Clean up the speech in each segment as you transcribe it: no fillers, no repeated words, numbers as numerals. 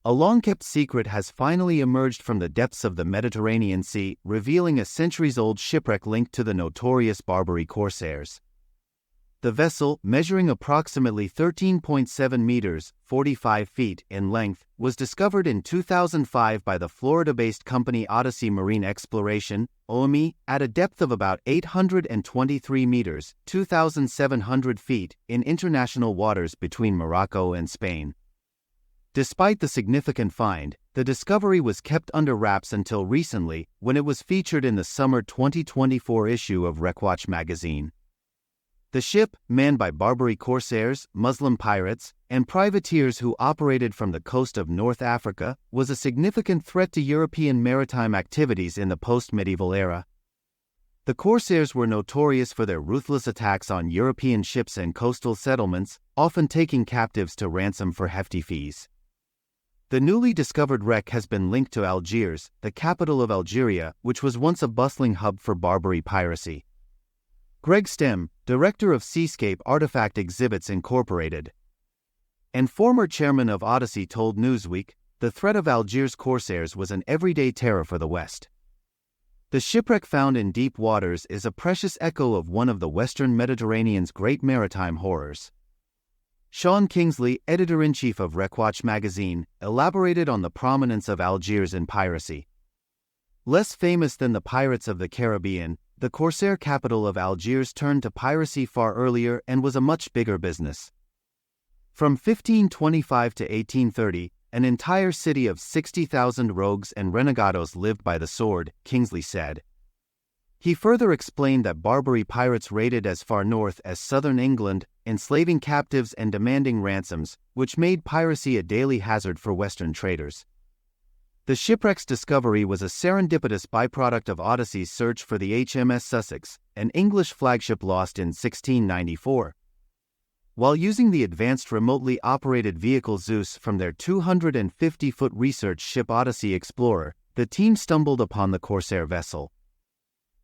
A long-kept secret has finally emerged from the depths of the Mediterranean Sea, revealing a centuries-old shipwreck linked to the notorious Barbary corsairs. The vessel, measuring approximately 13.7 meters (45 feet) in length, was discovered in 2005 by the Florida-based company Odyssey Marine Exploration, OME, at a depth of about 823 meters (2,700 feet) in international waters between Morocco and Spain. Despite the significant find, the discovery was kept under wraps until recently, when it was featured in the summer 2024 issue of Wreckwatch magazine. The ship, manned by Barbary corsairs, Muslim pirates, and privateers who operated from the coast of North Africa, was a significant threat to European maritime activities in the post-medieval era. The corsairs were notorious for their ruthless attacks on European ships and coastal settlements, often taking captives to ransom for hefty fees. The newly discovered wreck has been linked to Algiers, the capital of Algeria, which was once a bustling hub for Barbary piracy. Greg Stem, director of Seascape Artifact Exhibits Incorporated, and former chairman of Odyssey, told Newsweek, the threat of Algiers corsairs was an everyday terror for the West. The shipwreck found in deep waters is a precious echo of one of the Western Mediterranean's great maritime horrors. Sean Kingsley, editor-in-chief of Wreckwatch magazine, elaborated on the prominence of Algiers in piracy. Less famous than the pirates of the Caribbean, the corsair capital of Algiers turned to piracy far earlier and was a much bigger business. From 1525 to 1830, an entire city of 60,000 rogues and renegados lived by the sword, Kingsley said. He further explained that Barbary pirates raided as far north as southern England, enslaving captives and demanding ransoms, which made piracy a daily hazard for Western traders. The shipwreck's discovery was a serendipitous byproduct of Odyssey's search for the HMS Sussex, an English flagship lost in 1694. While using the advanced remotely operated vehicle Zeus from their 250-foot research ship Odyssey Explorer, the team stumbled upon the corsair vessel.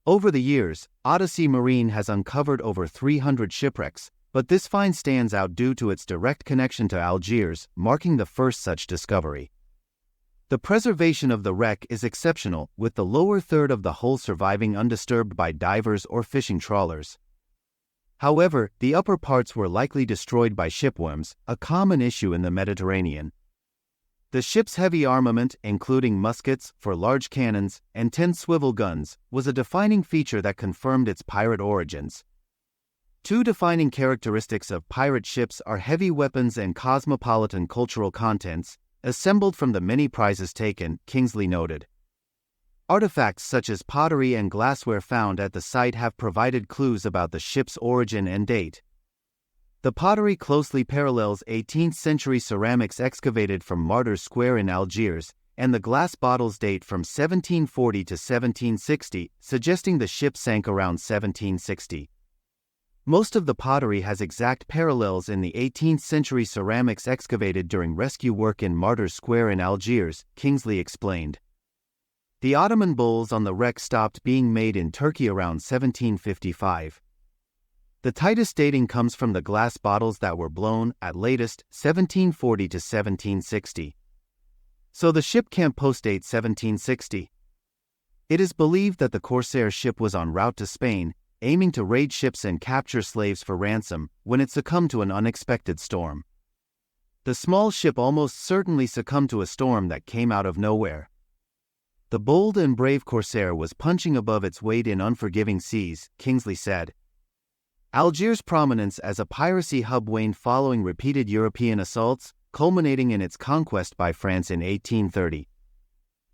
Over the years, Odyssey Marine has uncovered over 300 shipwrecks, but this find stands out due to its direct connection to Algiers, marking the first such discovery. The preservation of the wreck is exceptional, with the lower third of the hull surviving undisturbed by divers or fishing trawlers. However, the upper parts were likely destroyed by shipworms, a common issue in the Mediterranean. The ship's heavy armament, including muskets for large cannons and 10 swivel guns, was a defining feature that confirmed its pirate origins. Two defining characteristics of pirate ships are heavy weapons and cosmopolitan cultural contents, assembled from the many prizes taken, Kingsley noted. Artifacts such as pottery and glassware found at the site have provided clues about the ship's origin and date. The pottery closely parallels 18th-century ceramics excavated from Martyrs Square in Algiers, and the glass bottles date from 1740 to 1760, suggesting the ship sank around 1760. Most of the pottery has exact parallels in the 18th-century ceramics excavated during rescue work in Martyrs Square in Algiers, Kingsley explained. The Ottoman bowls on the wreck stopped being made in Turkey around 1755. The tightest dating comes from the glass bottles that were blown, at latest, 1740 to 1760. So the ship can't postdate 1760. It is believed that the corsair ship was en route to Spain, aiming to raid ships and capture slaves for ransom, when it succumbed to an unexpected storm. The small ship almost certainly succumbed to a storm that came out of nowhere. The bold and brave corsair was punching above its weight in unforgiving seas, Kingsley said. Algiers' prominence as a piracy hub waned following repeated European assaults, culminating in its conquest by France in 1830.